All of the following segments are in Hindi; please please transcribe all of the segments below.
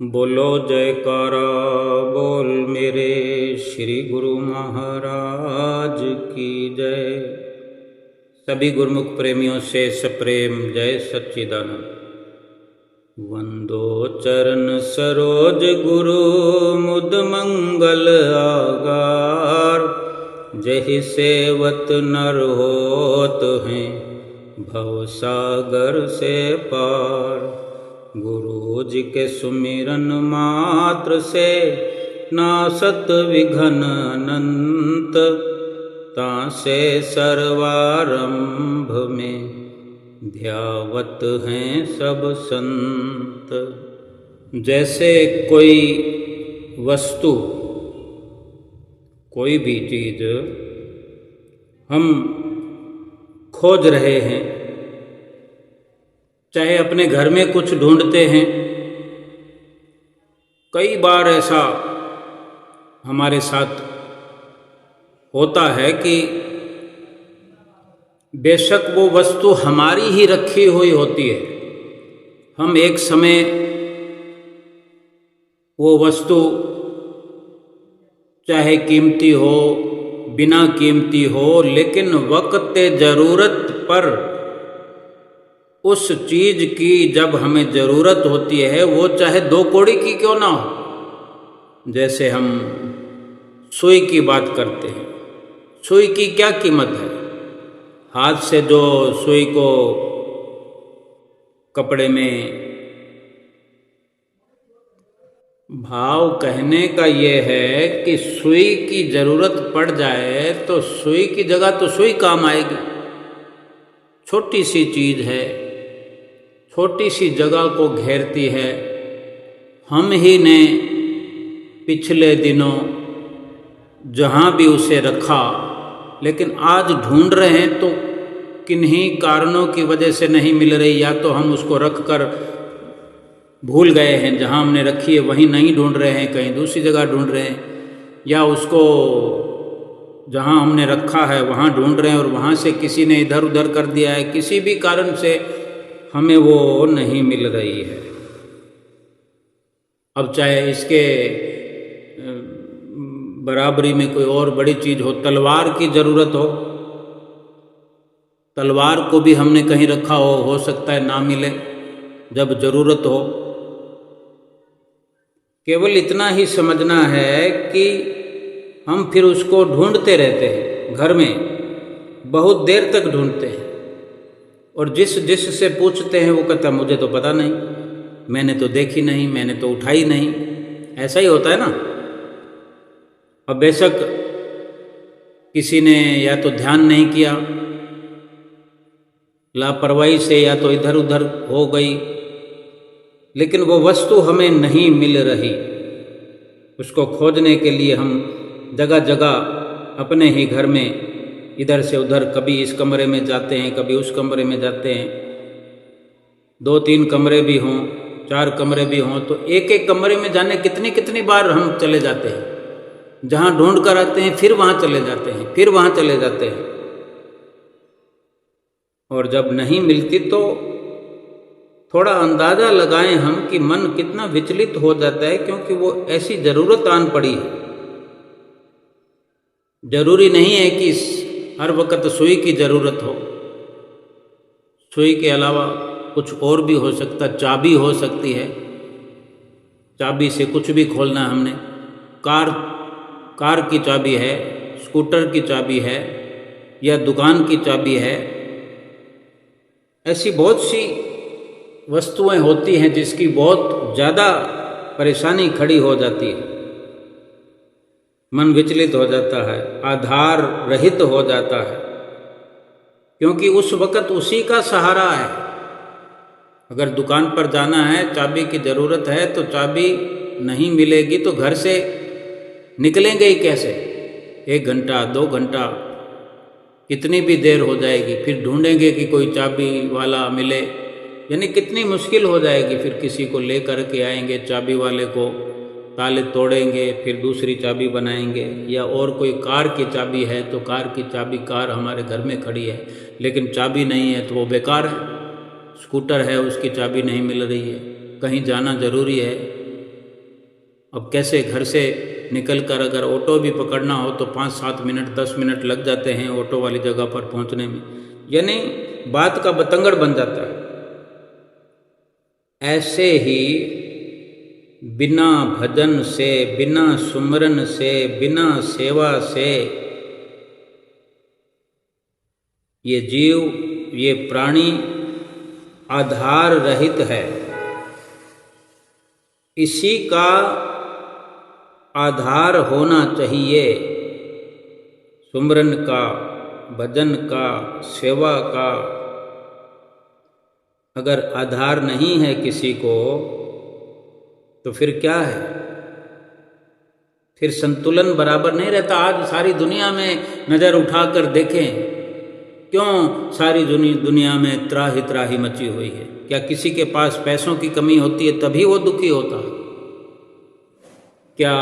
बोलो जयकारा बोल मेरे श्री गुरु महाराज की जय। सभी गुरुमुख प्रेमियों से सप्रेम जय सच्चिदानंद। वंदो चरण सरोज गुरु मुद मंगल आगार, जहि सेवत नर होत हैं भव सागर से पार। गुरु जी के सुमिरन मात्र से नासत विघन अनंत, तासे सर्वारंभ में ध्यावत हैं सब संत। जैसे कोई वस्तु, कोई भी चीज हम खोज रहे हैं, चाहे अपने घर में कुछ ढूंढते हैं, कई बार ऐसा हमारे साथ होता है कि बेशक वो वस्तु हमारी ही रखी हुई होती है, हम एक समय वो वस्तु चाहे कीमती हो बिना कीमती हो, लेकिन वक्त ज़रूरत पर उस चीज की जब हमें ज़रूरत होती है, वो चाहे 2 कौड़ी की क्यों ना हो। जैसे हम सुई की बात करते हैं, सुई की क्या कीमत है। हाथ से जो सुई को कपड़े में, भाव कहने का ये है कि सुई की ज़रूरत पड़ जाए तो सुई की जगह तो सुई काम आएगी। छोटी सी चीज़ है, छोटी सी जगह को घेरती है। हम ही ने पिछले दिनों जहाँ भी उसे रखा, लेकिन आज ढूंढ रहे हैं तो किन्हीं कारणों की वजह से नहीं मिल रही। या तो हम उसको रख कर भूल गए हैं, जहाँ हमने रखी है वहीं नहीं ढूंढ रहे हैं, कहीं दूसरी जगह ढूंढ रहे हैं, या उसको जहाँ हमने रखा है वहाँ ढूंढ रहे हैं और वहाँ से किसी ने इधर उधर कर दिया है। किसी भी कारण से हमें वो नहीं मिल रही है। अब चाहे इसके बराबरी में कोई और बड़ी चीज़ हो, तलवार की ज़रूरत हो, तलवार को भी हमने कहीं रखा हो सकता है ना मिले जब ज़रूरत हो। केवल इतना ही समझना है कि हम फिर उसको ढूंढते रहते हैं, घर में बहुत देर तक ढूंढते हैं, और जिस से पूछते हैं वो कहता मुझे तो पता नहीं, मैंने तो देखी नहीं, मैंने तो उठाई नहीं। ऐसा ही होता है ना। अब बेशक किसी ने या तो ध्यान नहीं किया, लापरवाही से या तो इधर उधर हो गई, लेकिन वो वस्तु हमें नहीं मिल रही। उसको खोजने के लिए हम जगह जगह अपने ही घर में इधर से उधर, कभी इस कमरे में जाते हैं, कभी उस कमरे में जाते हैं। 2-3 कमरे भी हों, 4 कमरे भी हों, तो एक एक कमरे में जाने कितनी बार हम चले जाते हैं। जहाँ ढूंढ कर आते हैं फिर वहाँ चले जाते हैं, फिर वहाँ चले जाते हैं, और जब नहीं मिलती तो थोड़ा अंदाज़ा लगाएं हम कि मन कितना विचलित हो जाता है, क्योंकि वो ऐसी ज़रूरत आन पड़ी है। जरूरी नहीं है कि हर वक्त सुई की ज़रूरत हो, सुई के अलावा कुछ और भी हो सकता, चाबी हो सकती है, चाबी से कुछ भी खोलना है हमने। कार की चाबी है, स्कूटर की चाबी है, या दुकान की चाबी है। ऐसी बहुत सी वस्तुएं होती हैं जिसकी बहुत ज़्यादा परेशानी खड़ी हो जाती है, मन विचलित हो जाता है, आधार रहित हो जाता है, क्योंकि उस वक़्त उसी का सहारा है। अगर दुकान पर जाना है, चाबी की ज़रूरत है, तो चाबी नहीं मिलेगी तो घर से निकलेंगे ही कैसे। 1 घंटा 2 घंटा कितनी भी देर हो जाएगी, फिर ढूंढेंगे कि कोई चाबी वाला मिले, यानी कितनी मुश्किल हो जाएगी। फिर किसी को ले कर के आएंगे, चाबी वाले को ताले तोड़ेंगे, फिर दूसरी चाबी बनाएंगे। या और कोई कार की चाबी है तो कार की चाबी, कार हमारे घर में खड़ी है लेकिन चाबी नहीं है तो वो बेकार है। स्कूटर है उसकी चाबी नहीं मिल रही है, कहीं जाना ज़रूरी है अब कैसे घर से निकल कर अगर ऑटो भी पकड़ना हो तो 5-7 मिनट 10 मिनट लग जाते हैं ऑटो वाली जगह पर पहुंचने में, यानी बात का बतंगड़ बन जाता है। ऐसे ही बिना भजन से, बिना सुमरन से, बिना सेवा से ये जीव, ये प्राणी आधार रहित है। इसी का आधार होना चाहिए, सुमरन का, भजन का, सेवा का। अगर आधार नहीं है किसी को तो फिर क्या है? फिर संतुलन बराबर नहीं रहता। आज सारी दुनिया में नज़र उठाकर देखें, क्यों सारी दुनिया में त्राही त्राही मची हुई है? क्या किसी के पास पैसों की कमी होती है तभी वो दुखी होता है? क्या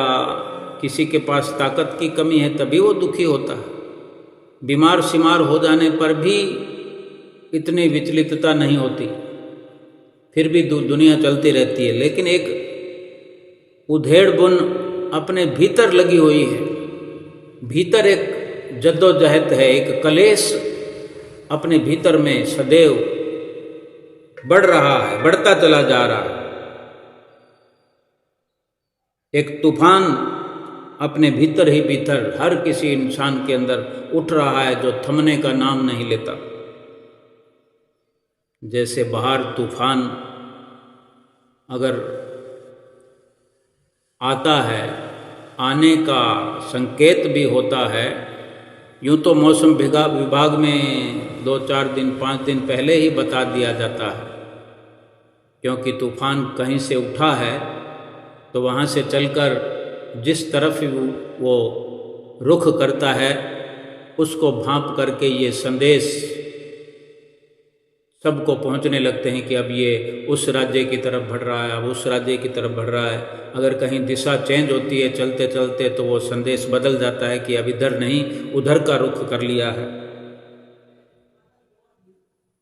किसी के पास ताकत की कमी है तभी वो दुखी होता है? बीमार शिमार हो जाने पर भी इतनी विचलितता नहीं होती, फिर भी दुनिया चलती रहती है। लेकिन एक उधेड़ बुन अपने भीतर लगी हुई है, भीतर एक जद्दोजहद है, एक कलेश अपने भीतर में सदैव बढ़ रहा है, बढ़ता चला जा रहा है। एक तूफान अपने भीतर ही भीतर हर किसी इंसान के अंदर उठ रहा है जो थमने का नाम नहीं लेता। जैसे बाहर तूफान अगर आता है, आने का संकेत भी होता है। यूँ तो मौसम विभाग में 2-4 दिन 5 दिन पहले ही बता दिया जाता है, क्योंकि तूफान कहीं से उठा है तो वहाँ से चलकर जिस तरफ वो रुख करता है उसको भांप करके ये संदेश सबको पहुंचने लगते हैं कि अब ये उस राज्य की तरफ बढ़ रहा है, अब उस राज्य की तरफ बढ़ रहा है। अगर कहीं दिशा चेंज होती है चलते चलते तो वो संदेश बदल जाता है कि अब इधर नहीं उधर का रुख कर लिया है।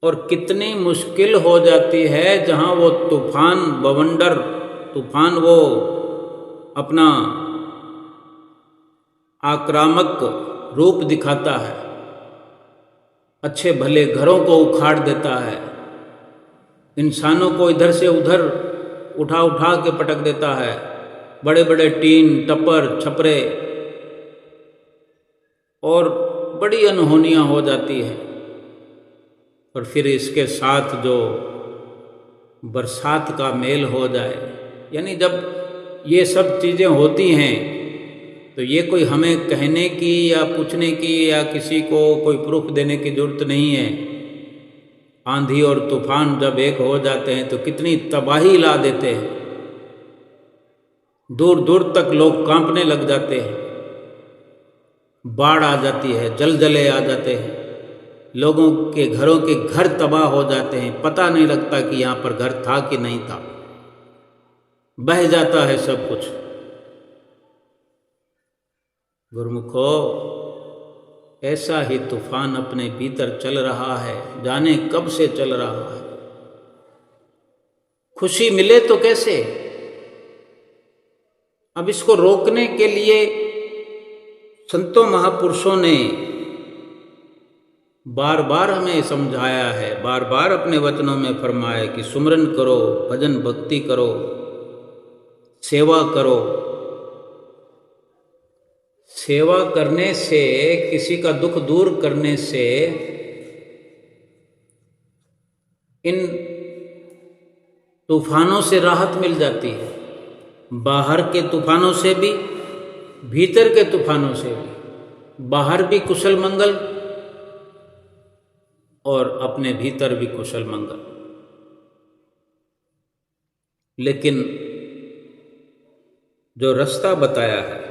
और कितनी मुश्किल हो जाती है जहाँ वो तूफान बवंडर तूफान वो अपना आक्रामक रूप दिखाता है, अच्छे भले घरों को उखाड़ देता है, इंसानों को इधर से उधर उठा उठा के पटक देता है, बड़े बड़े टीन टप्पर छपरे, और बड़ी अनहोनियां हो जाती है। और फिर इसके साथ जो बरसात का मेल हो जाए, यानी जब ये सब चीज़ें होती हैं तो ये कोई हमें कहने की या पूछने की या किसी को कोई प्रूफ देने की जरूरत नहीं है। आंधी और तूफान जब एक हो जाते हैं तो कितनी तबाही ला देते हैं, दूर दूर तक लोग कांपने लग जाते हैं, बाढ़ आ जाती है, जलजले आ जाते हैं, लोगों के घरों के घर तबाह हो जाते हैं, पता नहीं लगता कि यहाँ पर घर था कि नहीं था, बह जाता है सब कुछ। गुरुमुखो, ऐसा ही तूफान अपने भीतर चल रहा है, जाने कब से चल रहा है। खुशी मिले तो कैसे? अब इसको रोकने के लिए संतों महापुरुषों ने बार बार हमें समझाया है, बार बार अपने वचनों में फरमाया कि सुमरन करो, भजन भक्ति करो, सेवा करो। सेवा करने से, किसी का दुख दूर करने से इन तूफानों से राहत मिल जाती है, बाहर के तूफानों से भी, भीतर के तूफानों से भी। बाहर भी कुशल मंगल और अपने भीतर भी कुशल मंगल। लेकिन जो रास्ता बताया है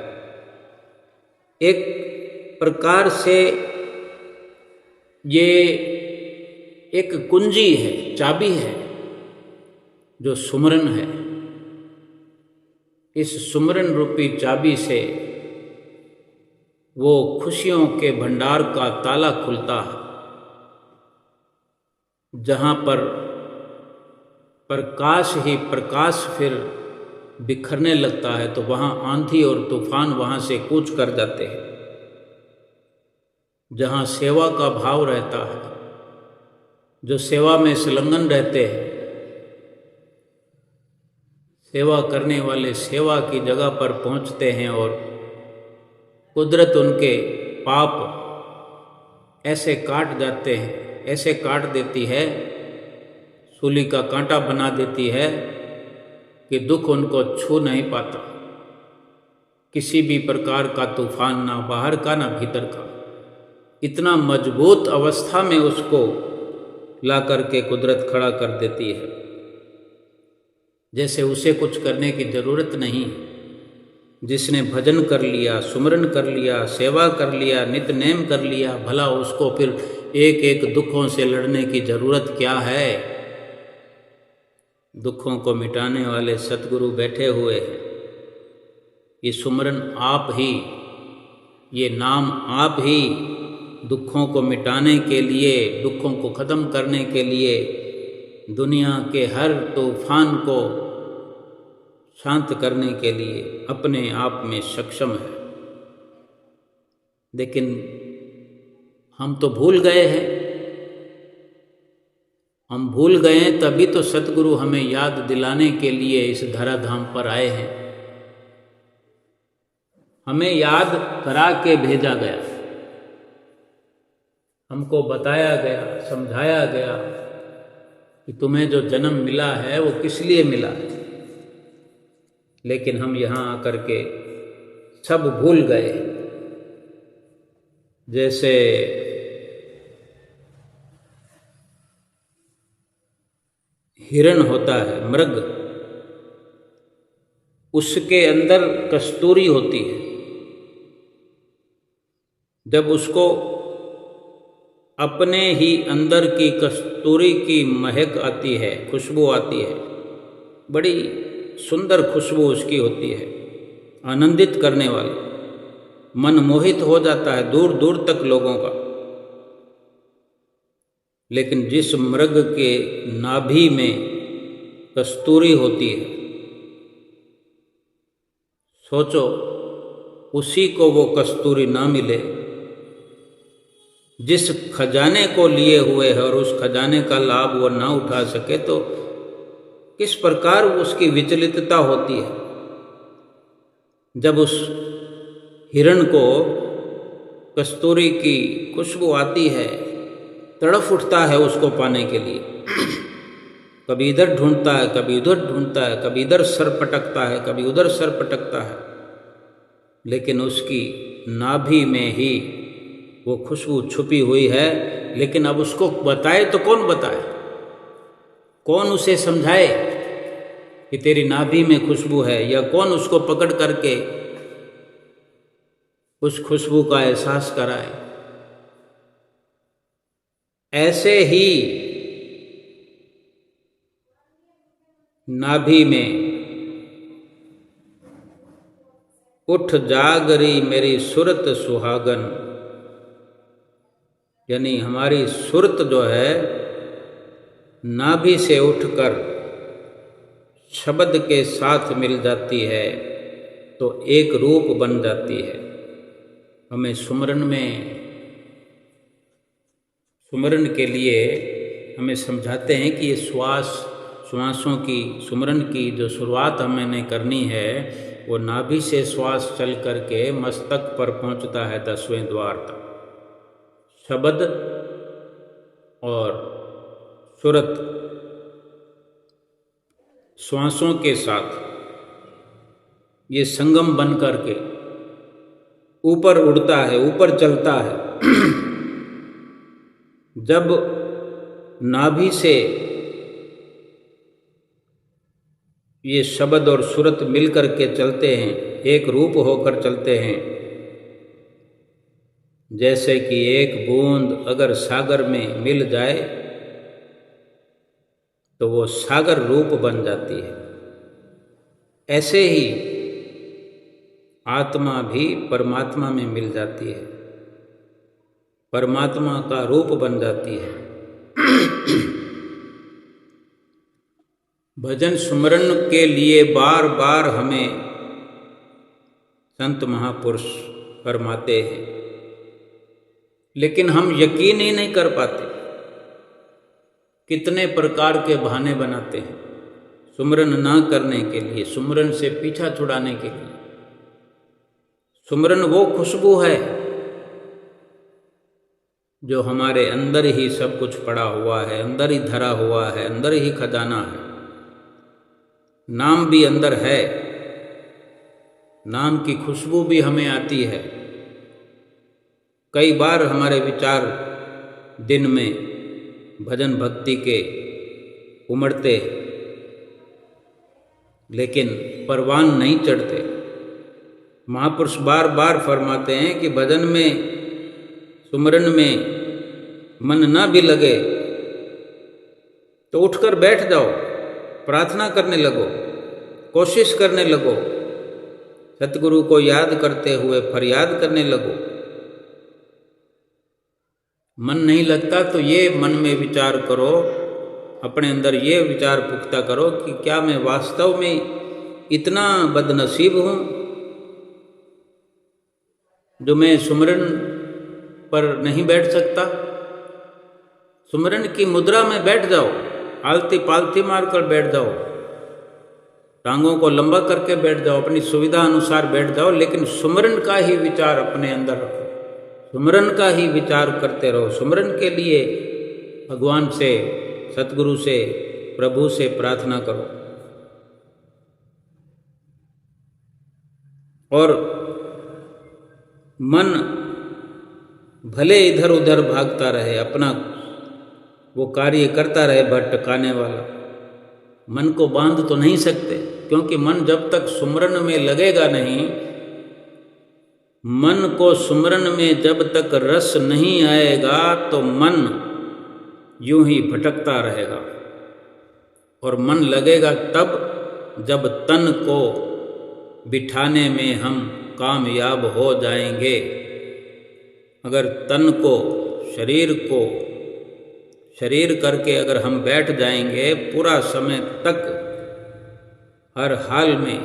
एक प्रकार से ये एक कुंजी है, चाबी है, जो सुमरन है। इस सुमरन रूपी चाबी से वो खुशियों के भंडार का ताला खुलता है, जहाँ पर प्रकाश ही प्रकाश फिर बिखरने लगता है तो वहाँ आंधी और तूफान वहाँ से कूच कर जाते हैं। जहाँ सेवा का भाव रहता है, जो सेवा में संलग्न रहते हैं, सेवा करने वाले सेवा की जगह पर पहुँचते हैं और कुदरत उनके पाप ऐसे काट जाते हैं, ऐसे काट देती है, सूली का कांटा बना देती है कि दुख उनको छू नहीं पाता। किसी भी प्रकार का तूफान, ना बाहर का ना भीतर का, इतना मजबूत अवस्था में उसको ला करके कुदरत खड़ा कर देती है, जैसे उसे कुछ करने की ज़रूरत नहीं। जिसने भजन कर लिया, सुमरन कर लिया, सेवा कर लिया, नित्य नेम कर लिया, भला उसको फिर एक एक दुखों से लड़ने की ज़रूरत क्या है। दुखों को मिटाने वाले सतगुरु बैठे हुए हैं। ये सुमरन आप ही, ये नाम आप ही दुखों को मिटाने के लिए, दुखों को ख़त्म करने के लिए, दुनिया के हर तूफान को शांत करने के लिए अपने आप में सक्षम है। लेकिन हम तो भूल गए हैं। हम भूल गए हैं, तभी तो सतगुरु हमें याद दिलाने के लिए इस धराधाम पर आए हैं। हमें याद करा के भेजा गया, हमको बताया गया, समझाया गया कि तुम्हें जो जन्म मिला है वो किस लिए मिला है। लेकिन हम यहाँ आकर के सब भूल गए। जैसे हिरण होता है, मृग, उसके अंदर कस्तूरी होती है। जब उसको अपने ही अंदर की कस्तूरी की महक आती है, खुशबू आती है, बड़ी सुंदर खुशबू उसकी होती है, आनंदित करने वाली, मन मोहित हो जाता है दूर दूर तक लोगों का। लेकिन जिस मृग के नाभि में कस्तूरी होती है, सोचो उसी को वो कस्तूरी ना मिले, जिस खजाने को लिए हुए है और उस खजाने का लाभ वो ना उठा सके, तो किस प्रकार उसकी विचलितता होती है। जब उस हिरण को कस्तूरी की खुशबू आती है, तड़फ उठता है उसको पाने के लिए। कभी इधर ढूंढता है, कभी उधर ढूंढता है, कभी इधर सर पटकता है, कभी उधर सर पटकता है, लेकिन उसकी नाभि में ही वो खुशबू छुपी हुई है। लेकिन अब उसको बताए तो कौन बताए, कौन उसे समझाए कि तेरी नाभि में खुशबू है, या कौन उसको पकड़ करके उस खुशबू का एहसास कराए। ऐसे ही नाभि में उठ जागरी मेरी सुरत सुहागन, यानी हमारी सुरत जो है नाभि से उठकर शब्द के साथ मिल जाती है तो एक रूप बन जाती है। हमें सुमरन के लिए हमें समझाते हैं कि ये श्वासों की सुमरन की जो शुरुआत हमें करनी है, वो नाभि से श्वास चल करके मस्तक पर पहुंचता है 10वें द्वार तक। शब्द और सुरत श्वासों के साथ ये संगम बन करके ऊपर उड़ता है, ऊपर चलता है। जब नाभि से ये शब्द और सुरत मिल करके चलते हैं, एक रूप होकर चलते हैं, जैसे कि एक बूंद अगर सागर में मिल जाए तो वो सागर रूप बन जाती है। ऐसे ही आत्मा भी परमात्मा में मिल जाती है, परमात्मा का रूप बन जाती है। भजन सुमरन के लिए बार बार हमें संत महापुरुष फरमाते हैं, लेकिन हम यकीन ही नहीं कर पाते। कितने प्रकार के बहाने बनाते हैं सुमरन ना करने के लिए, सुमरन से पीछा छुड़ाने के लिए। सुमरन वो खुशबू है जो हमारे अंदर ही सब कुछ पड़ा हुआ है, अंदर ही धरा हुआ है, अंदर ही खजाना है। नाम भी अंदर है, नाम की खुशबू भी हमें आती है। कई बार हमारे विचार दिन में भजन भक्ति के उमड़ते, लेकिन परवान नहीं चढ़ते। महापुरुष बार बार फरमाते हैं कि भजन में, सुमरन में मन ना भी लगे तो उठकर बैठ जाओ, प्रार्थना करने लगो, कोशिश करने लगो, सतगुरु को याद करते हुए फरियाद करने लगो। मन नहीं लगता तो ये मन में विचार करो, अपने अंदर ये विचार पुख्ता करो कि क्या मैं वास्तव में इतना बदनसीब हूँ जो मैं सुमरन पर नहीं बैठ सकता। सुमरन की मुद्रा में बैठ जाओ, आलती पालती मारकर बैठ जाओ, टांगों को लंबा करके बैठ जाओ, अपनी सुविधा अनुसार बैठ जाओ, लेकिन सुमरन का ही विचार अपने अंदर रखो, सुमरन का ही विचार करते रहो। सुमरन के लिए भगवान से, सतगुरु से, प्रभु से प्रार्थना करो। और मन भले इधर उधर भागता रहे, अपना वो कार्य करता रहे भटकाने वाला, मन को बांध तो नहीं सकते, क्योंकि मन जब तक सुमरन में लगेगा नहीं, मन को सुमरन में जब तक रस नहीं आएगा तो मन यूं ही भटकता रहेगा। और मन लगेगा तब जब तन को बिठाने में हम कामयाब हो जाएंगे। अगर तन को, शरीर करके अगर हम बैठ जाएंगे, पूरा समय तक हर हाल में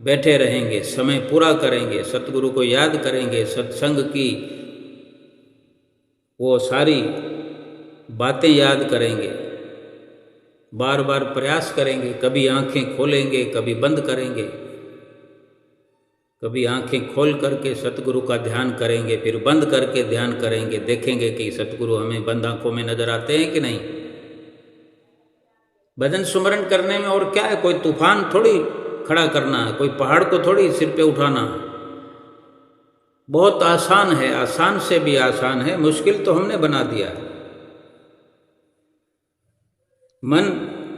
बैठे रहेंगे, समय पूरा करेंगे, सतगुरु को याद करेंगे, सत्संग की वो सारी बातें याद करेंगे, बार बार प्रयास करेंगे, कभी आंखें खोलेंगे, कभी बंद करेंगे, कभी आंखें खोल करके सतगुरु का ध्यान करेंगे, फिर बंद करके ध्यान करेंगे, देखेंगे कि सतगुरु हमें बंद आंखों में नजर आते हैं कि नहीं। भजन सुमरन करने में और क्या है, कोई तूफान थोड़ी खड़ा करना है, कोई पहाड़ को थोड़ी सिर पे उठाना है। बहुत आसान है, आसान से भी आसान है, मुश्किल तो हमने बना दिया है। मन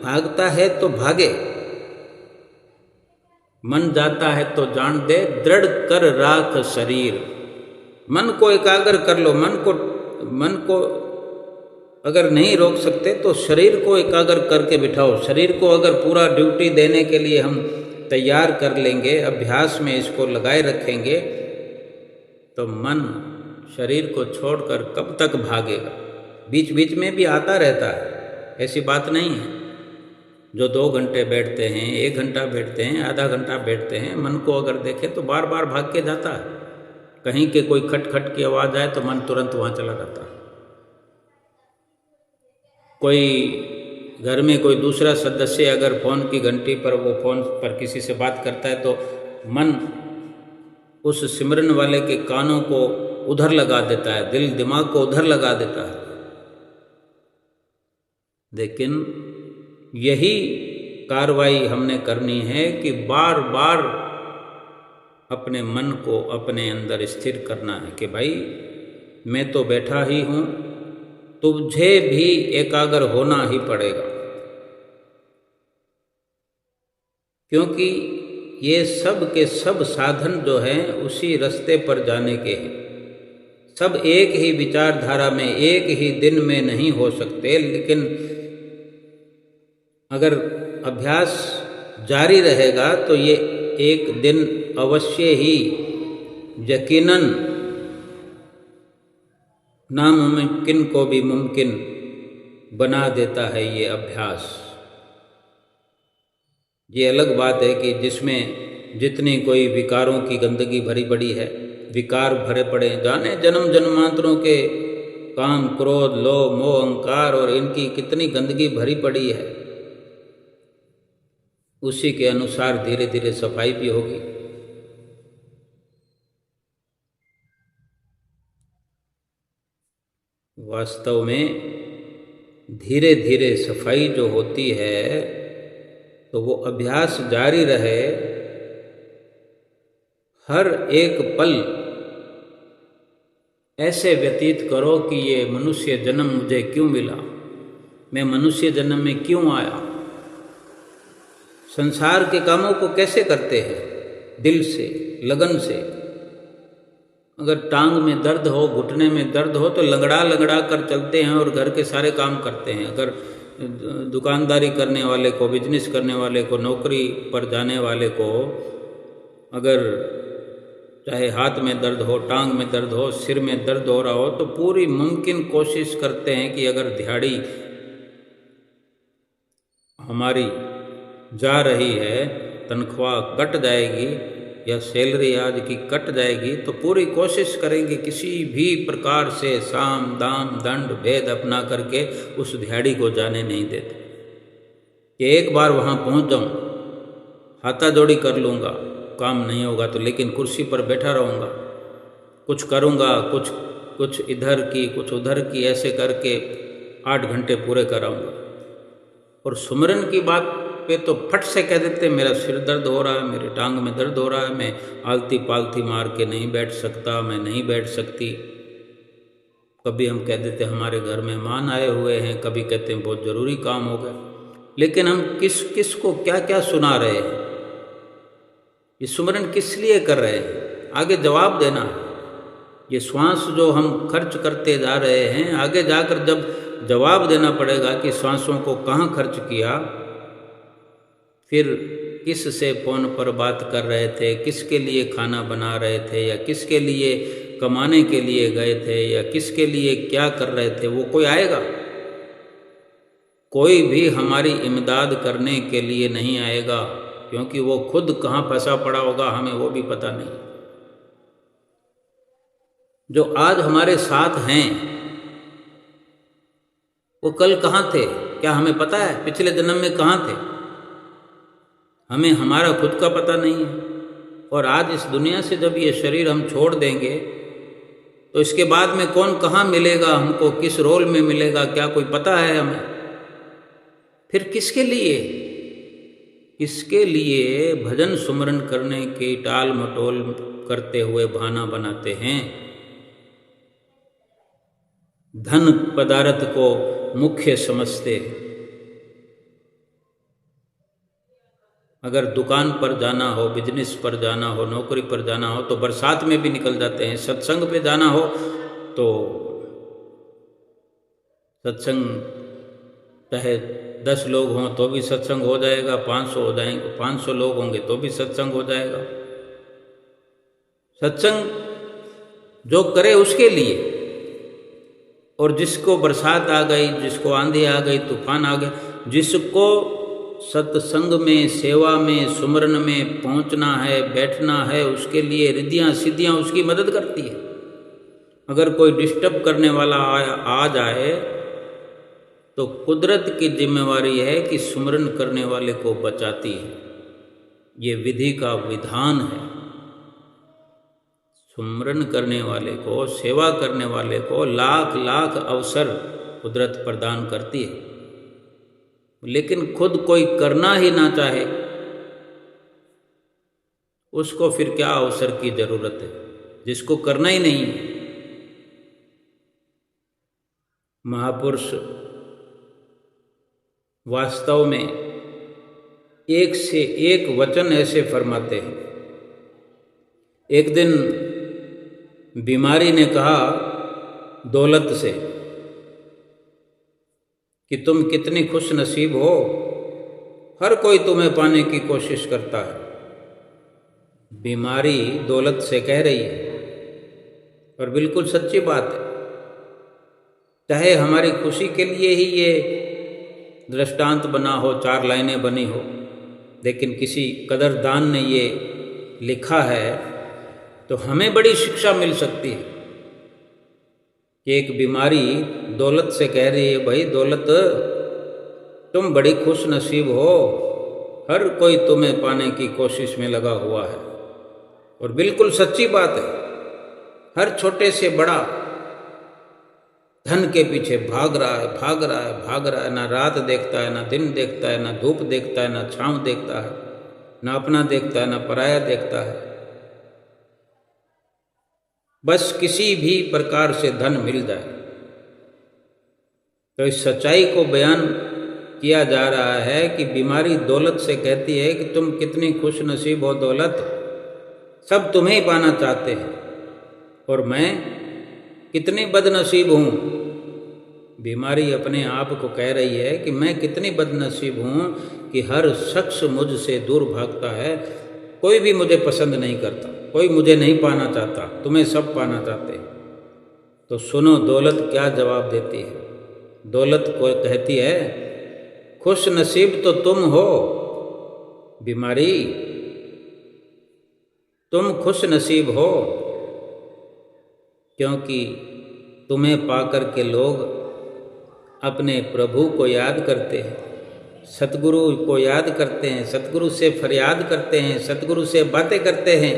भागता है तो भागे, मन जाता है तो जान दे, दृढ़ कर राख शरीर। मन को एकाग्र कर लो, मन को अगर नहीं रोक सकते तो शरीर को एकाग्र करके बिठाओ। शरीर को अगर पूरा ड्यूटी देने के लिए हम तैयार कर लेंगे, अभ्यास में इसको लगाए रखेंगे, तो मन शरीर को छोड़कर कब तक भागेगा। बीच बीच में भी आता रहता है, ऐसी बात नहीं है। जो 2 घंटे बैठते हैं, 1 घंटा बैठते हैं, आधा घंटा बैठते हैं, मन को अगर देखें तो बार बार भाग के जाता है। कहीं के कोई खट खट की आवाज़ आए तो मन तुरंत वहाँ चला जाता है। कोई घर में कोई दूसरा सदस्य अगर फ़ोन की घंटी पर, वो फ़ोन पर किसी से बात करता है तो मन उस सिमरन वाले के कानों को उधर लगा देता है, दिल दिमाग को उधर लगा देता है। लेकिन यही कार्रवाई हमने करनी है कि बार बार अपने मन को अपने अंदर स्थिर करना है कि भाई मैं तो बैठा ही हूँ, तुझे भी एकाग्र होना ही पड़ेगा। क्योंकि ये सब के सब साधन जो हैं उसी रास्ते पर जाने के हैं। सब एक ही विचारधारा में, एक ही दिन में नहीं हो सकते, लेकिन अगर अभ्यास जारी रहेगा तो ये एक दिन अवश्य ही यकीनन नामुमकिन को भी मुमकिन बना देता है ये अभ्यास। ये अलग बात है कि जिसमें जितनी कोई विकारों की गंदगी भरी पड़ी है, विकार भरे पड़े, जाने जन्म जन्मांतरों के काम, क्रोध, लोभ, मोह, अहंकार और इनकी कितनी गंदगी भरी पड़ी है, उसी के अनुसार धीरे धीरे सफाई भी होगी। वास्तव में धीरे धीरे सफाई जो होती है, तो वो अभ्यास जारी रहे। हर एक पल ऐसे व्यतीत करो कि ये मनुष्य जन्म मुझे क्यों मिला, मैं मनुष्य जन्म में क्यों आया। संसार के कामों को कैसे करते हैं, दिल से, लगन से। अगर टांग में दर्द हो, घुटने में दर्द हो, तो लंगड़ा लंगड़ा कर चलते हैं और घर के सारे काम करते हैं। अगर दुकानदारी करने वाले को, बिजनेस करने वाले को, नौकरी पर जाने वाले को अगर चाहे हाथ में दर्द हो, टांग में दर्द हो, सिर में दर्द हो रहा हो, तो पूरी मुमकिन कोशिश करते हैं कि अगर दिहाड़ी हमारी जा रही है, तनख्वाह कट जाएगी या सैलरी आज की कट जाएगी, तो पूरी कोशिश करेंगे किसी भी प्रकार से साम दाम दंड भेद अपना करके उस दिहाड़ी को जाने नहीं देते कि एक बार वहाँ पहुँच जाऊँ, हाथाजोड़ी कर लूँगा, काम नहीं होगा तो, लेकिन कुर्सी पर बैठा रहूँगा, कुछ करूँगा, कुछ इधर की कुछ उधर की, ऐसे करके 8 घंटे पूरे कराऊँगा। और सुमरन की बात पे तो फट से कह देते मेरा सिर दर्द हो रहा है, मेरे टांग में दर्द हो रहा है, मैं आलती पालती मार के नहीं बैठ सकता, मैं नहीं बैठ सकती। कभी हम कह देते हमारे घर मेहमान आए हुए हैं, कभी कहते हैं बहुत ज़रूरी काम हो गया। लेकिन हम किस को क्या क्या सुना रहे हैं, ये सुमरन किस लिए कर रहे हैं, आगे जवाब देना है। ये श्वास जो हम खर्च करते जा रहे हैं, आगे जाकर जब जवाब देना पड़ेगा कि श्वासों को कहाँ खर्च किया, फिर किस से फ़ोन पर बात कर रहे थे, किसके लिए खाना बना रहे थे, या किसके लिए कमाने के लिए गए थे, या किसके लिए क्या कर रहे थे, वो कोई आएगा? कोई भी हमारी इमदाद करने के लिए नहीं आएगा, क्योंकि वो खुद कहाँ फंसा पड़ा होगा हमें वो भी पता नहीं। जो आज हमारे साथ हैं वो कल कहाँ थे, क्या हमें पता है? पिछले जन्म में कहाँ थे? हमें हमारा खुद का पता नहीं है। और आज इस दुनिया से जब ये शरीर हम छोड़ देंगे, तो इसके बाद में कौन कहाँ मिलेगा हमको, किस रोल में मिलेगा, क्या कोई पता है हमें? फिर किसके लिए, इसके लिए भजन सुमरन करने की टाल मटोल करते हुए बहाना बनाते हैं। धन पदार्थ को मुख्य समझते। अगर दुकान पर जाना हो, बिजनेस पर जाना हो, नौकरी पर जाना हो, तो बरसात में भी निकल जाते हैं। सत्संग पे जाना हो तो सत्संग चाहे 10 लोग हों तो भी सत्संग हो जाएगा, 500 हो जाएंगे, 500 लोग होंगे तो भी सत्संग हो जाएगा। सत्संग जो करे उसके लिए। और जिसको बरसात आ गई, जिसको आंधी आ गई, तूफान आ गया, जिसको सत्संग में, सेवा में, सुमरन में पहुंचना है, बैठना है, उसके लिए रिद्धियाँ सिद्धियाँ उसकी मदद करती है। अगर कोई डिस्टर्ब करने वाला आ जाए तो कुदरत की जिम्मेवारी है कि सुमरन करने वाले को बचाती है। ये विधि का विधान है। सुमरन करने वाले को, सेवा करने वाले को लाख लाख अवसर कुदरत प्रदान करती है। लेकिन खुद कोई करना ही ना चाहे, उसको फिर क्या अवसर की जरूरत है, जिसको करना ही नहीं है। महापुरुष वास्तव में एक से एक वचन ऐसे फरमाते हैं। एक दिन बीमारी ने कहा दौलत से कि तुम कितनी खुश नसीब हो, हर कोई तुम्हें पाने की कोशिश करता है। बीमारी दौलत से कह रही है, और बिल्कुल सच्ची बात है। चाहे हमारी खुशी के लिए ही ये दृष्टांत बना हो, 4 लाइनें बनी हो, लेकिन किसी कदरदान ने ये लिखा है तो हमें बड़ी शिक्षा मिल सकती है कि एक बीमारी दौलत से कह रही है, भाई दौलत तुम बड़ी खुश नसीब हो, हर कोई तुम्हें पाने की कोशिश में लगा हुआ है। और बिल्कुल सच्ची बात है, हर छोटे से बड़ा धन के पीछे भाग रहा है, भाग रहा है, भाग रहा है। ना रात देखता है, ना दिन देखता है, ना धूप देखता है, ना छांव देखता है, ना अपना देखता है, ना पराया देखता है। बस किसी भी प्रकार से धन मिल जाए। तो इस सच्चाई को बयान किया जा रहा है कि बीमारी दौलत से कहती है कि तुम कितनी खुश नसीब हो दौलत, सब तुम्हें ही पाना चाहते हैं, और मैं कितनी बदनसीब हूँ। बीमारी अपने आप को कह रही है कि मैं कितनी बदनसीब हूँ कि हर शख्स मुझसे दूर भागता है, कोई भी मुझे पसंद नहीं करता, कोई मुझे नहीं पाना चाहता, तुम्हें सब पाना चाहते हैं। तो सुनो दौलत क्या जवाब देती है। दौलत को कहती है, खुश नसीब तो तुम हो बीमारी, तुम खुश नसीब हो, क्योंकि तुम्हें पाकर के लोग अपने प्रभु को याद करते हैं, सतगुरु को याद करते हैं, सतगुरु से फरियाद करते हैं, सतगुरु से बातें करते हैं।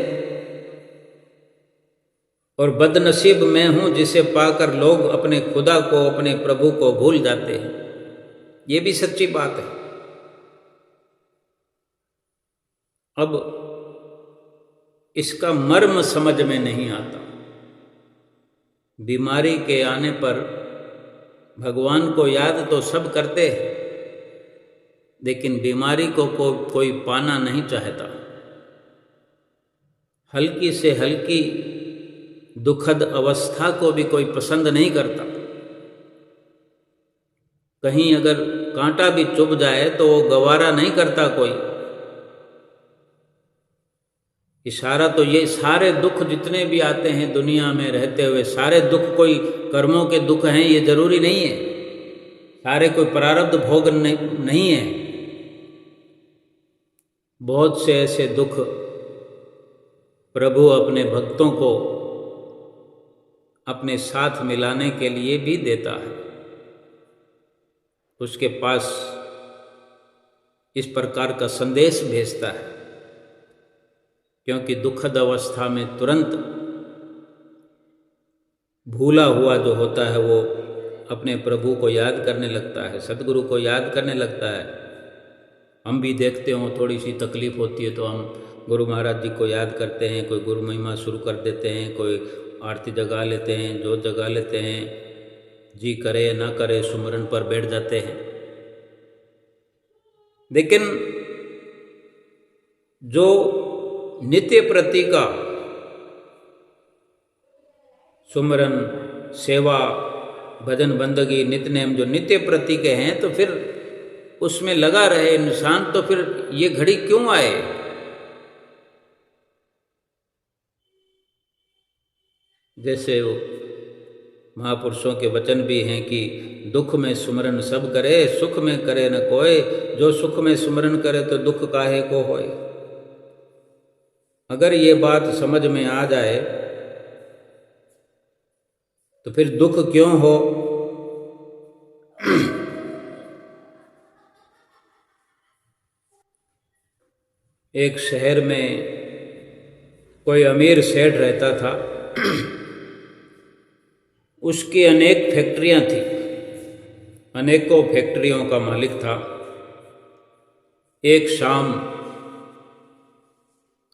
और बदनसीब मैं हूँ जिसे पाकर लोग अपने खुदा को, अपने प्रभु को भूल जाते हैं। ये भी सच्ची बात है। अब इसका मर्म समझ में नहीं आता। बीमारी के आने पर भगवान को याद तो सब करते हैं, लेकिन बीमारी को कोई पाना नहीं चाहता। हल्की से हल्की दुखद अवस्था को भी कोई पसंद नहीं करता। कहीं अगर कांटा भी चुभ जाए तो वो गवारा नहीं करता कोई। इशारा तो ये सारे दुख जितने भी आते हैं दुनिया में रहते हुए, सारे दुख कोई कर्मों के दुख हैं ये जरूरी नहीं है, सारे कोई प्रारब्ध भोग नहीं है। बहुत से ऐसे दुख प्रभु अपने भक्तों को अपने साथ मिलाने के लिए भी देता है। उसके पास इस प्रकार का संदेश भेजता है, क्योंकि दुखद अवस्था में तुरंत भूला हुआ जो होता है वो अपने प्रभु को याद करने लगता है, सतगुरु को याद करने लगता है। हम भी देखते हो थोड़ी सी तकलीफ होती है तो हम गुरु महाराज जी को याद करते हैं, कोई गुरु महिमा शुरू कर देते हैं, कोई आरती जगा लेते हैं, जोत जगा लेते हैं, जी करे या ना करे सुमरन पर बैठ जाते हैं। लेकिन जो नित्य प्रति का सुमरन, सेवा, भजन, बंदगी, नित्य नेम जो नित्य प्रति के हैं, तो फिर उसमें लगा रहे इंसान, तो फिर ये घड़ी क्यों आए। जैसे वो महापुरुषों के वचन भी हैं कि दुख में सुमरन सब करे, सुख में करे न कोय, जो सुख में सुमरन करे तो दुख काहे को होए। अगर ये बात समझ में आ जाए तो फिर दुख क्यों हो। एक शहर में कोई अमीर सेठ रहता था। उसकी अनेक फैक्ट्रियां थी, अनेकों फैक्ट्रियों का मालिक था। एक शाम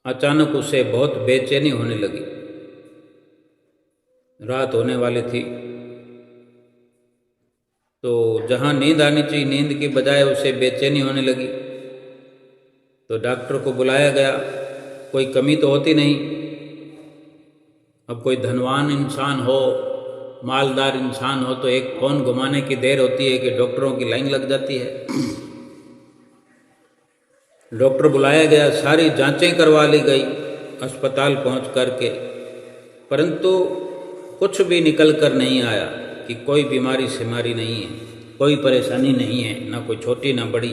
अचानक उसे बहुत बेचैनी होने लगी। रात होने वाली थी, तो जहाँ नींद आनी चाहिए नींद की बजाय उसे बेचैनी होने लगी। तो डॉक्टर को बुलाया गया, कोई कमी तो होती नहीं। अब कोई धनवान इंसान हो, मालदार इंसान हो तो एक फ़ोन घुमाने की देर होती है कि डॉक्टरों की लाइन लग जाती है। डॉक्टर बुलाया गया, सारी जांचें करवा ली गई अस्पताल पहुंच करके, परंतु कुछ भी निकल कर नहीं आया कि कोई बीमारी शिमारी नहीं है, कोई परेशानी नहीं है, ना कोई छोटी ना बड़ी।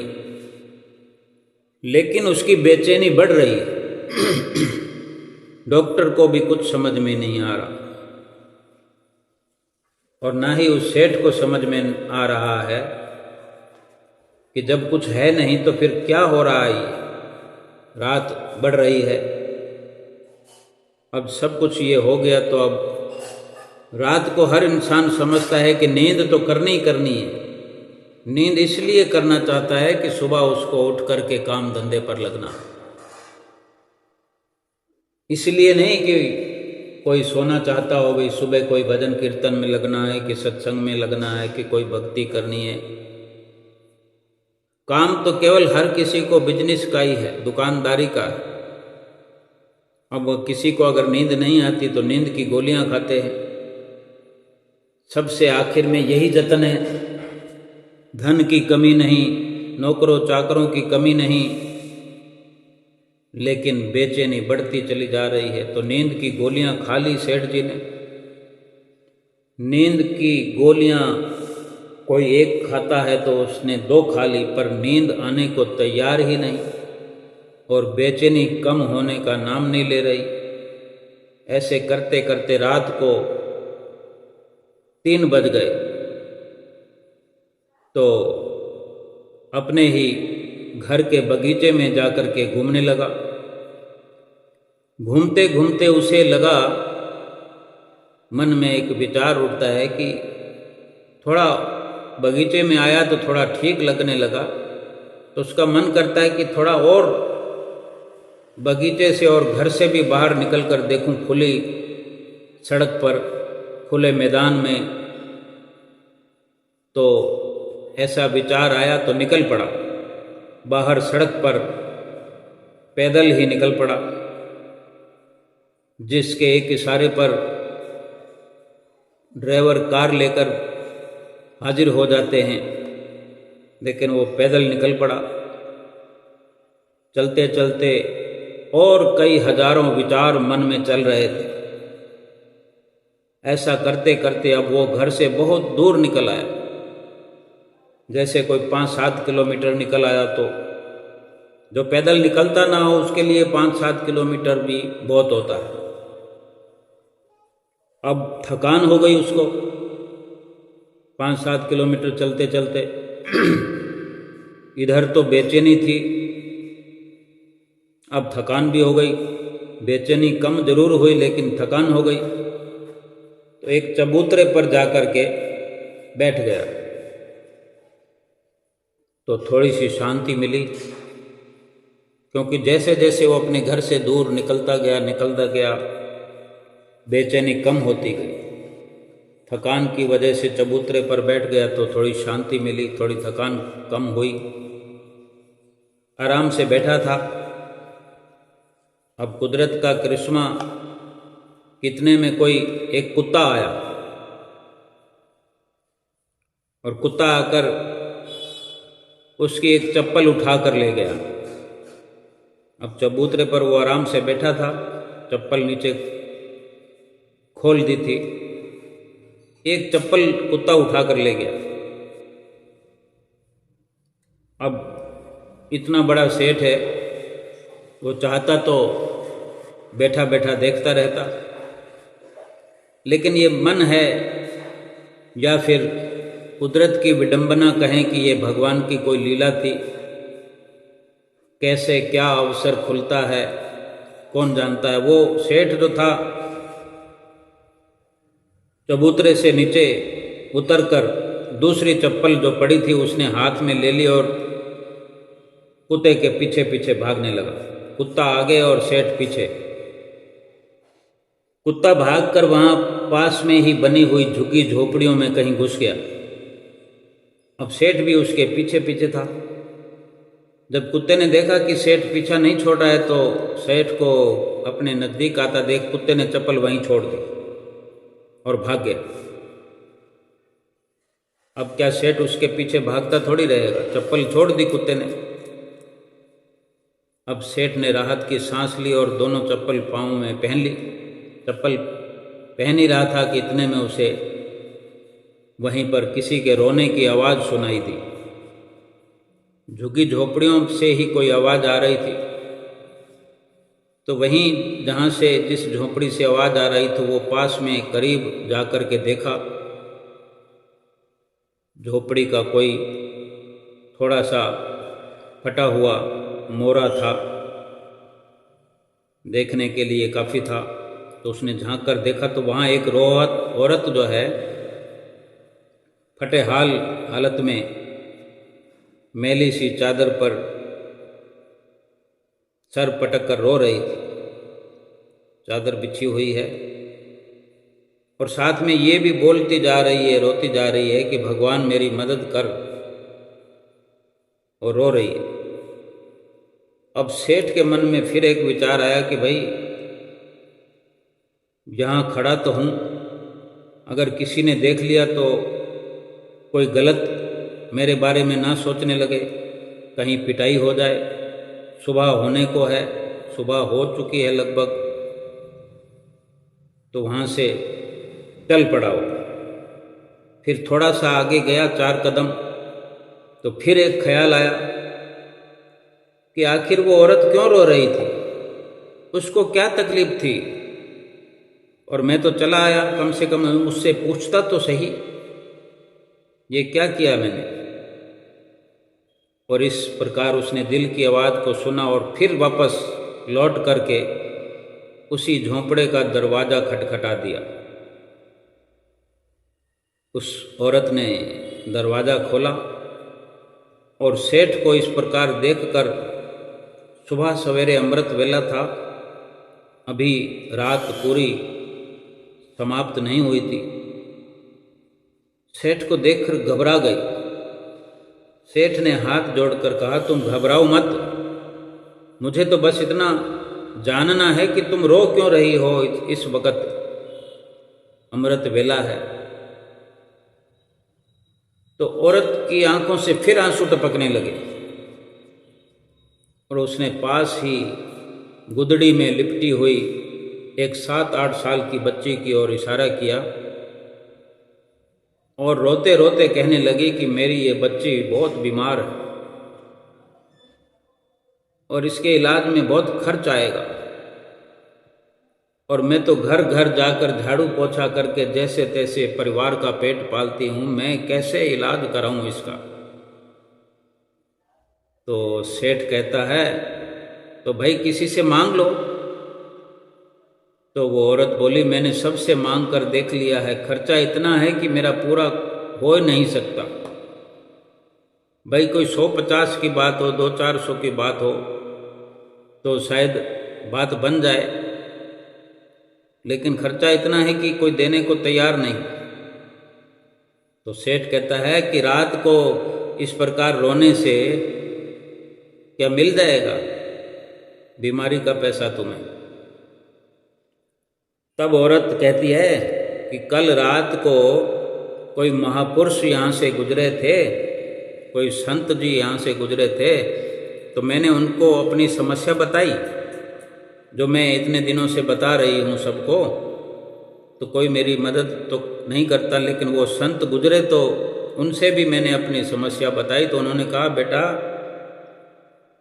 लेकिन उसकी बेचैनी बढ़ रही है। डॉक्टर को भी कुछ समझ में नहीं आ रहा और ना ही उस सेठ को समझ में आ रहा है कि जब कुछ है नहीं तो फिर क्या हो रहा है। रात बढ़ रही है, अब सब कुछ ये हो गया तो अब रात को हर इंसान समझता है कि नींद तो करनी ही करनी है। नींद इसलिए करना चाहता है कि सुबह उसको उठ करके काम धंधे पर लगना, इसलिए नहीं कि कोई सोना चाहता हो भाई सुबह कोई भजन कीर्तन में लगना है कि सत्संग में लगना है कि कोई भक्ति करनी है। काम तो केवल हर किसी को बिजनेस का ही है, दुकानदारी का है। अब किसी को अगर नींद नहीं आती तो नींद की गोलियां खाते हैं। सबसे आखिर में यही जतन है, धन की कमी नहीं, नौकरों चाकरों की कमी नहीं, लेकिन बेचैनी बढ़ती चली जा रही है। तो नींद की गोलियां खा ली सेठ जी ने। नींद की गोलियां कोई एक खाता है तो उसने 2 खा ली, पर नींद आने को तैयार ही नहीं और बेचैनी कम होने का नाम नहीं ले रही। ऐसे करते करते रात को 3 बज गए तो अपने ही घर के बगीचे में जाकर के घूमने लगा। घूमते घूमते उसे लगा, मन में एक विचार उठता है कि थोड़ा बगीचे में आया तो थोड़ा ठीक लगने लगा, तो उसका मन करता है कि थोड़ा और बगीचे से और घर से भी बाहर निकल कर देखूं, खुली सड़क पर, खुले मैदान में। तो ऐसा विचार आया तो निकल पड़ा बाहर सड़क पर, पैदल ही निकल पड़ा। जिसके एक इशारे पर ड्राइवर कार लेकर हाजिर हो जाते हैं, लेकिन वो पैदल निकल पड़ा। चलते चलते और कई हजारों विचार मन में चल रहे थे। ऐसा करते करते अब वो घर से बहुत दूर निकल आया। जैसे कोई 5-7 किलोमीटर निकल आया, तो जो पैदल निकलता ना हो उसके लिए 5-7 किलोमीटर भी बहुत होता है। अब थकान हो गई उसको 5-7 किलोमीटर चलते चलते। इधर तो बेचैनी थी, अब थकान भी हो गई। बेचैनी कम जरूर हुई लेकिन थकान हो गई। तो एक चबूतरे पर जाकर के बैठ गया तो थोड़ी सी शांति मिली, क्योंकि जैसे जैसे वो अपने घर से दूर निकलता गया बेचैनी कम होती गई। थकान की वजह से चबूतरे पर बैठ गया तो थोड़ी शांति मिली, थोड़ी थकान कम हुई। आराम से बैठा था। अब कुदरत का करिश्मा, कितने में कोई एक कुत्ता आया और कुत्ता आकर उसकी एक चप्पल उठा कर ले गया। अब चबूतरे पर वो आराम से बैठा था, चप्पल नीचे खोल दी थी, एक चप्पल कुत्ता उठा कर ले गया। अब इतना बड़ा सेठ है, वो चाहता तो बैठा बैठा देखता रहता, लेकिन ये मन है या फिर कुदरत की विडंबना कहें कि ये भगवान की कोई लीला थी। कैसे क्या अवसर खुलता है कौन जानता है। वो सेठ जो था चबूतरे से नीचे उतरकर दूसरी चप्पल जो पड़ी थी उसने हाथ में ले ली और कुत्ते के पीछे पीछे भागने लगा। कुत्ता आगे और सेठ पीछे। कुत्ता भागकर वहां पास में ही बनी हुई झुकी झोपड़ियों में कहीं घुस गया। अब सेठ भी उसके पीछे पीछे था। जब कुत्ते ने देखा कि सेठ पीछा नहीं छोड़ रहा है तो सेठ को अपने नजदीक आता देख कुत्ते ने चप्पल वहीं छोड़ दी और भाग गया। अब क्या सेठ उसके पीछे भागता थोड़ी रहेगा, चप्पल छोड़ दी कुत्ते ने। अब सेठ ने राहत की सांस ली और दोनों चप्पल पाँव में पहन ली। चप्पल पहन ही रहा था कि इतने में उसे वहीं पर किसी के रोने की आवाज़ सुनाई दी। झुग्गी झोपड़ियों से ही कोई आवाज़ आ रही थी। तो वहीं जहाँ से जिस झोपड़ी से आवाज़ आ रही थी वो पास में करीब जाकर के देखा, झोपड़ी का कोई थोड़ा सा फटा हुआ मोरा था, देखने के लिए काफ़ी था। तो उसने झांक कर देखा तो वहाँ एक औरत जो है फटे हालत में मैली सी चादर पर सर पटक कर रो रही थी। चादर बिछी हुई है और साथ में ये भी बोलती जा रही है, रोती जा रही है कि भगवान मेरी मदद कर, और रो रही है। अब सेठ के मन में फिर एक विचार आया कि भाई यहाँ खड़ा तो हूँ, अगर किसी ने देख लिया तो कोई गलत मेरे बारे में ना सोचने लगे, कहीं पिटाई हो जाए। सुबह होने को है, सुबह हो चुकी है लगभग। तो वहाँ से चल पड़ा वो। फिर थोड़ा सा आगे गया 4 कदम, तो फिर एक ख्याल आया कि आखिर वो औरत क्यों रो रही थी, उसको क्या तकलीफ थी, और मैं तो चला आया, कम से कम उससे पूछता तो सही ये क्या किया मैंने। और इस प्रकार उसने दिल की आवाज़ को सुना और फिर वापस लौट करके उसी झोंपड़े का दरवाज़ा खटखटा दिया। उस औरत ने दरवाज़ा खोला और सेठ को इस प्रकार देखकर, सुबह सवेरे अमृत वेला था, अभी रात पूरी समाप्त नहीं हुई थी, सेठ को देखकर घबरा गई। सेठ ने हाथ जोड़कर कहा, तुम घबराओ मत, मुझे तो बस इतना जानना है कि तुम रो क्यों रही हो इस वक्त, अमृत वेला है। तो औरत की आंखों से फिर आंसू टपकने लगे और उसने पास ही गुदड़ी में लिपटी हुई एक 7-8 साल की बच्ची की ओर इशारा किया और रोते रोते कहने लगी कि मेरी ये बच्ची बहुत बीमार है और इसके इलाज में बहुत खर्च आएगा, और मैं तो घर घर जाकर झाड़ू पोछा करके जैसे तैसे परिवार का पेट पालती हूँ, मैं कैसे इलाज कराऊँ इसका। तो सेठ कहता है, तो भाई किसी से मांग लो। तो वो औरत बोली, मैंने सबसे मांग कर देख लिया है, खर्चा इतना है कि मेरा पूरा हो नहीं सकता। भाई कोई 150 की बात हो, 200-400 की बात हो तो शायद बात बन जाए, लेकिन खर्चा इतना है कि कोई देने को तैयार नहीं। तो सेठ कहता है कि रात को इस प्रकार रोने से क्या मिल जाएगा बीमारी का पैसा तुम्हें। तब औरत कहती है कि कल रात को कोई महापुरुष यहाँ से गुजरे थे, कोई संत जी यहाँ से गुजरे थे, तो मैंने उनको अपनी समस्या बताई जो मैं इतने दिनों से बता रही हूँ सबको। तो कोई मेरी मदद तो नहीं करता, लेकिन वो संत गुजरे तो उनसे भी मैंने अपनी समस्या बताई। तो उन्होंने कहा, बेटा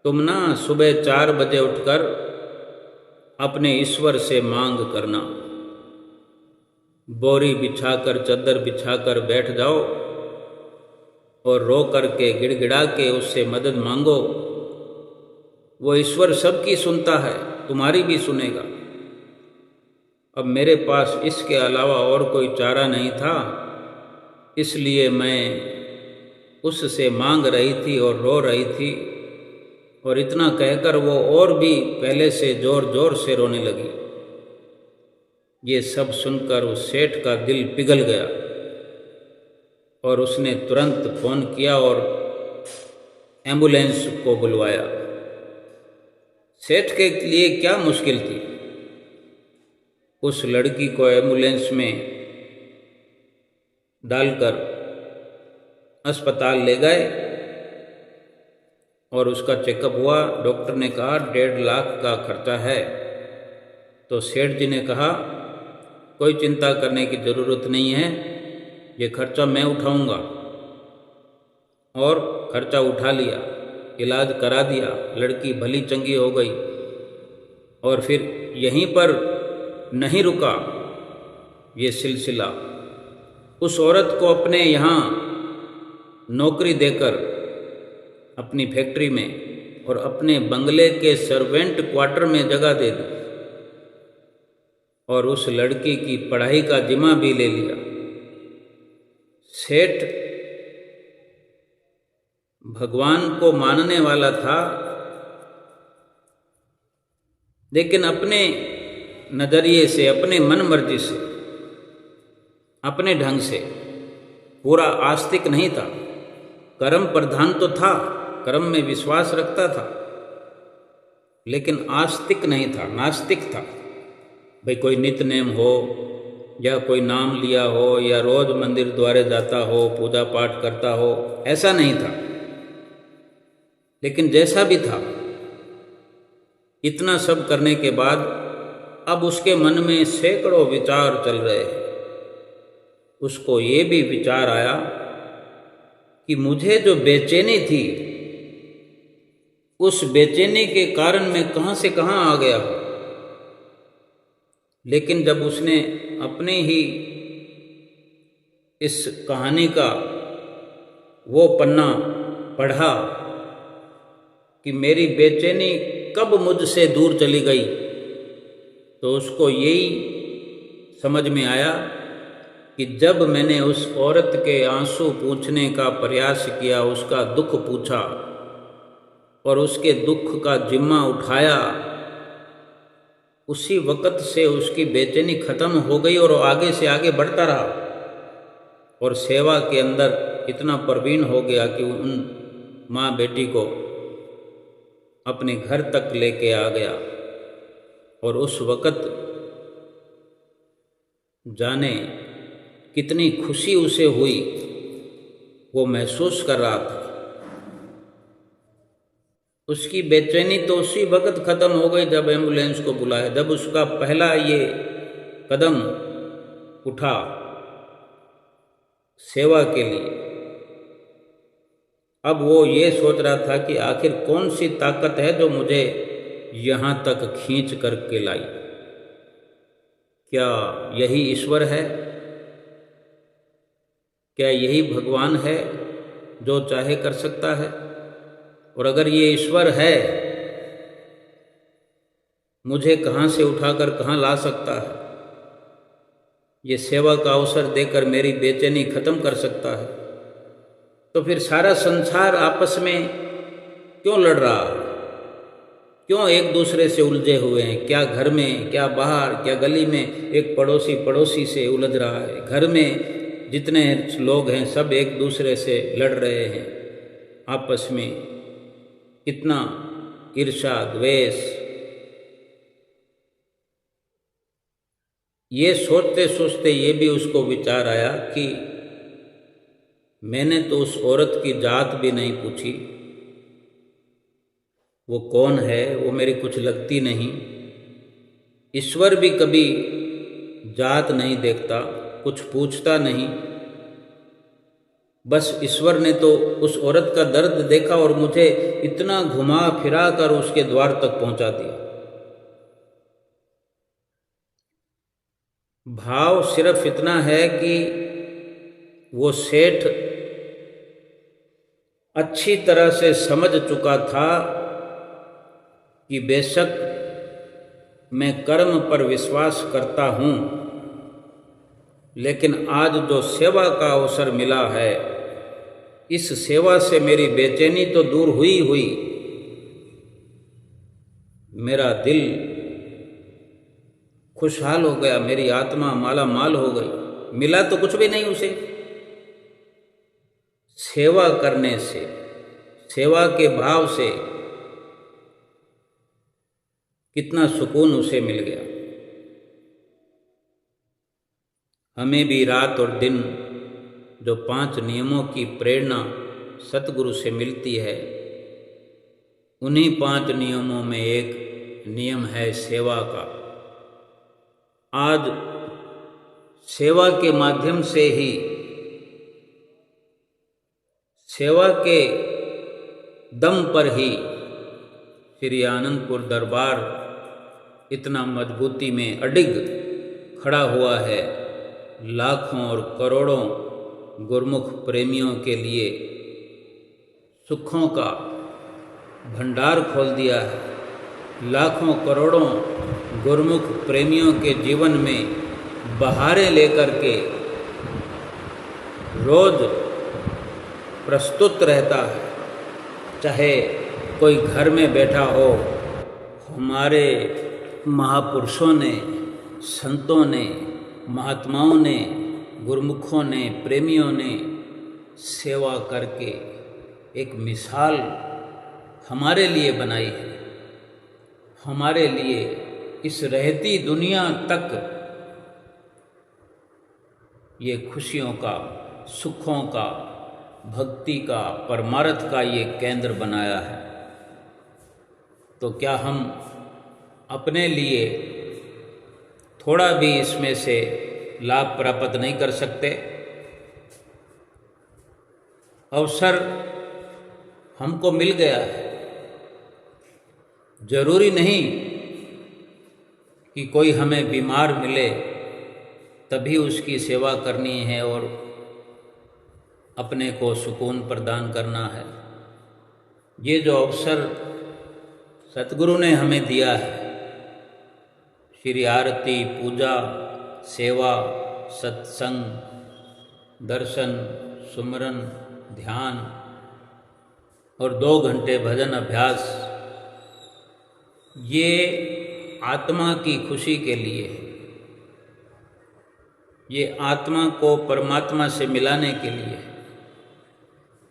तुम ना सुबह 4 बजे उठकर अपने ईश्वर से मांग करना, बोरी बिछाकर चादर बिछाकर बैठ जाओ और रो करके गिड़गिड़ा के उससे मदद मांगो। वो ईश्वर सबकी सुनता है, तुम्हारी भी सुनेगा। अब मेरे पास इसके अलावा और कोई चारा नहीं था, इसलिए मैं उससे मांग रही थी और रो रही थी। और इतना कहकर वो और भी पहले से जोर जोर से रोने लगी। ये सब सुनकर उस सेठ का दिल पिघल गया और उसने तुरंत फ़ोन किया और एम्बुलेंस को बुलवाया। सेठ के लिए क्या मुश्किल थी, उस लड़की को एम्बुलेंस में डालकर अस्पताल ले गए और उसका चेकअप हुआ। डॉक्टर ने कहा 1.5 लाख का खर्चा है। तो सेठ जी ने कहा, कोई चिंता करने की ज़रूरत नहीं है, ये खर्चा मैं उठाऊंगा। और खर्चा उठा लिया। इलाज करा दिया, लड़की भली चंगी हो गई। और फिर यहीं पर नहीं रुका ये सिलसिला, उस औरत को अपने यहाँ नौकरी देकर अपनी फैक्ट्री में और अपने बंगले के सर्वेंट क्वार्टर में जगह दे दी और उस लड़की की पढ़ाई का जिम्मा भी ले लिया। सेठ भगवान को मानने वाला था, लेकिन अपने नज़रिए से, अपने मन मर्जी से, अपने ढंग से, पूरा आस्तिक नहीं था। कर्म प्रधान तो था, कर्म में विश्वास रखता था, लेकिन आस्तिक नहीं था, नास्तिक था। भाई कोई नित्य नेम हो या कोई नाम लिया हो या रोज मंदिर द्वारे जाता हो, पूजा पाठ करता हो, ऐसा नहीं था। लेकिन जैसा भी था, इतना सब करने के बाद अब उसके मन में सैकड़ों विचार चल रहे हैं। उसको ये भी विचार आया कि मुझे जो बेचैनी थी, उस बेचैनी के कारण मैं कहाँ से कहाँ आ गया हूँ। लेकिन जब उसने अपने ही इस कहानी का वो पन्ना पढ़ा कि मेरी बेचैनी कब मुझसे दूर चली गई, तो उसको यही समझ में आया कि जब मैंने उस औरत के आंसू पूछने का प्रयास किया, उसका दुख पूछा और उसके दुख का जिम्मा उठाया, उसी वक़्त से उसकी बेचैनी खत्म हो गई और आगे से आगे बढ़ता रहा और सेवा के अंदर इतना प्रवीण हो गया कि उन माँ बेटी को अपने घर तक लेके आ गया। और उस वक़्त जाने कितनी खुशी उसे हुई, वो महसूस कर रहा था। उसकी बेचैनी तो उसी वक़्त ख़त्म हो गई जब एम्बुलेंस को बुलाया, जब उसका पहला ये कदम उठा सेवा के लिए। अब वो ये सोच रहा था कि आखिर कौन सी ताकत है जो मुझे यहाँ तक खींच करके लाई। क्या यही ईश्वर है? क्या यही भगवान है जो चाहे कर सकता है? और अगर ये ईश्वर है, मुझे कहाँ से उठाकर कहाँ ला सकता है? ये सेवा का अवसर देकर मेरी बेचैनी खत्म कर सकता है, तो फिर सारा संसार आपस में क्यों लड़ रहा है? क्यों एक दूसरे से उलझे हुए हैं? क्या घर में, क्या बाहर, क्या गली में एक पड़ोसी पड़ोसी से उलझ रहा है? घर में जितने लोग हैं सब एक दूसरे से लड़ रहे हैं आपस में। कितना ईर्ष्या, द्वेष। ये सोचते सोचते ये भी उसको विचार आया कि मैंने तो उस औरत की जात भी नहीं पूछी, वो कौन है, वो मेरी कुछ लगती नहीं। ईश्वर भी कभी जात नहीं देखता, कुछ पूछता नहीं। बस ईश्वर ने तो उस औरत का दर्द देखा और मुझे इतना घुमा फिरा कर उसके द्वार तक पहुंचा दिया। भाव सिर्फ इतना है कि वो सेठ अच्छी तरह से समझ चुका था कि बेशक मैं कर्म पर विश्वास करता हूँ, लेकिन आज जो सेवा का अवसर मिला है, इस सेवा से मेरी बेचैनी तो दूर हुई हुई, मेरा दिल खुशहाल हो गया, मेरी आत्मा माला माल हो गई। मिला तो कुछ भी नहीं उसे, सेवा करने से, सेवा के भाव से कितना सुकून उसे मिल गया। हमें भी रात और दिन जो 5 नियमों की प्रेरणा सतगुरु से मिलती है, उन्हीं 5 नियमों में एक नियम है सेवा का। आज सेवा के माध्यम से ही, सेवा के दम पर ही श्री आनंदपुर दरबार इतना मजबूती में अडिग खड़ा हुआ है। लाखों और करोड़ों गुरमुख प्रेमियों के लिए सुखों का भंडार खोल दिया है। लाखों करोड़ों गुरमुख प्रेमियों के जीवन में बहारें लेकर के रोज प्रस्तुत रहता है। चाहे कोई घर में बैठा हो, हमारे महापुरुषों ने, संतों ने, महात्माओं ने, गुरमुखों ने, प्रेमियों ने सेवा करके एक मिसाल हमारे लिए बनाई है। हमारे लिए इस रहती दुनिया तक ये खुशियों का, सुखों का, भक्ति का, परमार्थ का ये केंद्र बनाया है। तो क्या हम अपने लिए थोड़ा भी इसमें से लाभ प्राप्त नहीं कर सकते? अवसर हमको मिल गया है। जरूरी नहीं कि कोई हमें बीमार मिले तभी उसकी सेवा करनी है और अपने को सुकून प्रदान करना है। ये जो अवसर सतगुरु ने हमें दिया है, श्री आरती, पूजा, सेवा, सत्संग, दर्शन, सुमरन, ध्यान और 2 घंटे भजन अभ्यास, ये आत्मा की खुशी के लिए है। ये आत्मा को परमात्मा से मिलाने के लिए है।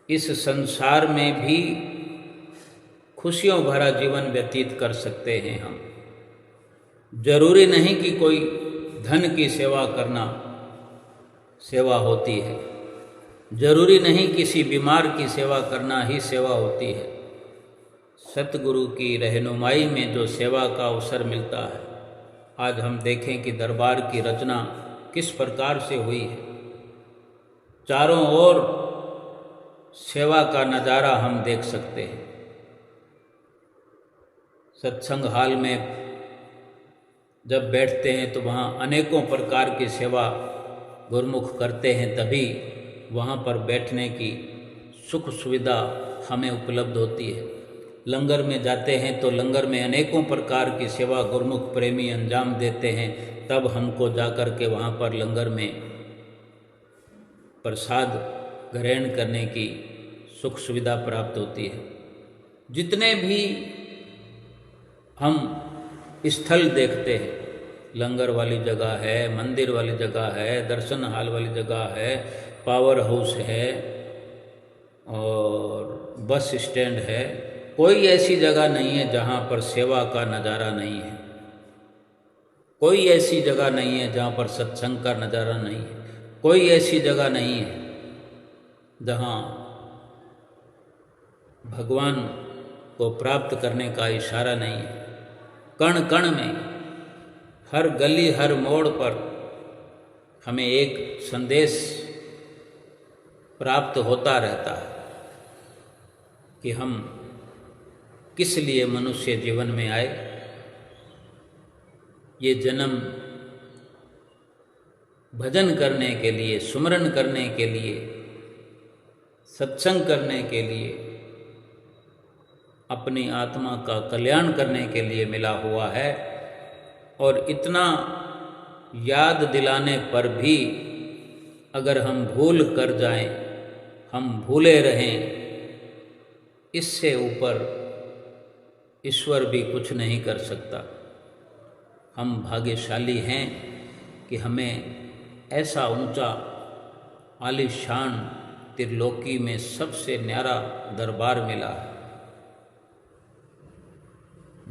इस संसार में भी खुशियों भरा जीवन व्यतीत कर सकते हैं हम। जरूरी नहीं कि कोई धन की सेवा करना सेवा होती है। जरूरी नहीं किसी बीमार की सेवा करना ही सेवा होती है। सतगुरु की रहनुमाई में जो सेवा का अवसर मिलता है, आज हम देखें कि दरबार की रचना किस प्रकार से हुई है। चारों ओर सेवा का नज़ारा हम देख सकते हैं। सत्संग हाल में जब बैठते हैं तो वहाँ अनेकों प्रकार की सेवा गुरमुख करते हैं, तभी वहाँ पर बैठने की सुख सुविधा हमें उपलब्ध होती है। लंगर में जाते हैं तो लंगर में अनेकों प्रकार की सेवा गुरमुख प्रेमी अंजाम देते हैं, तब हमको जाकर के वहाँ पर लंगर में प्रसाद ग्रहण करने की सुख सुविधा प्राप्त होती है। जितने भी हम स्थल देखते हैं, लंगर वाली जगह है, मंदिर वाली जगह है, दर्शन हाल वाली जगह है, पावर हाउस है और बस स्टैंड है, कोई ऐसी जगह नहीं है जहाँ पर सेवा का नज़ारा नहीं है। कोई ऐसी जगह नहीं है जहाँ पर सत्संग का नज़ारा नहीं है। कोई ऐसी जगह नहीं है जहाँ भगवान को प्राप्त करने का इशारा नहीं है। कण कण में, हर गली, हर मोड़ पर हमें एक संदेश प्राप्त होता रहता है कि हम किस लिए मनुष्य जीवन में आए। ये जन्म भजन करने के लिए, सुमरन करने के लिए, सत्संग करने के लिए, अपनी आत्मा का कल्याण करने के लिए मिला हुआ है। और इतना याद दिलाने पर भी अगर हम भूल कर जाएं, हम भूले रहें, इससे ऊपर ईश्वर भी कुछ नहीं कर सकता। हम भाग्यशाली हैं कि हमें ऐसा ऊंचा आलीशान त्रिलोकी में सबसे न्यारा दरबार मिला है।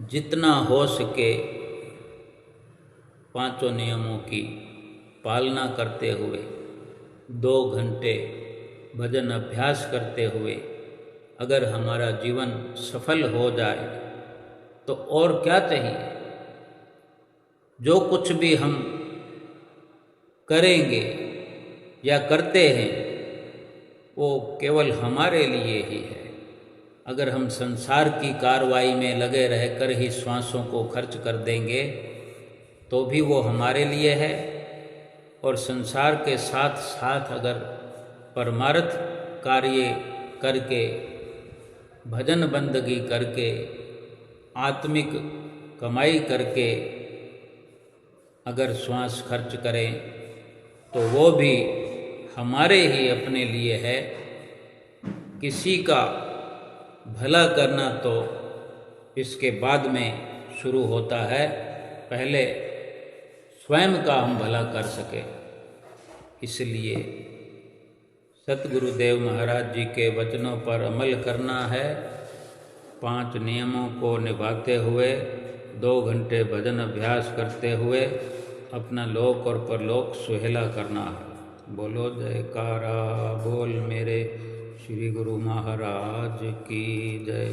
जितना हो सके पांचों नियमों की पालना करते हुए, 2 घंटे भजन अभ्यास करते हुए अगर हमारा जीवन सफल हो जाए तो और क्या चाहिए। जो कुछ भी हम करेंगे या करते हैं वो केवल हमारे लिए ही है। अगर हम संसार की कार्रवाई में लगे रहकर ही श्वासों को खर्च कर देंगे तो भी वो हमारे लिए है, और संसार के साथ साथ अगर परमार्थ कार्य करके, भजन बंदगी करके, आत्मिक कमाई करके अगर श्वास खर्च करें तो वो भी हमारे ही अपने लिए है। किसी का भला करना तो इसके बाद में शुरू होता है, पहले स्वयं का हम भला कर सके। इसलिए सतगुरुदेव महाराज जी के वचनों पर अमल करना है, 5 नियमों को निभाते हुए, 2 घंटे भजन अभ्यास करते हुए अपना लोक और परलोक सुहेला करना है। बोलो जयकारा बोल मेरे श्री गुरु महाराज की जय।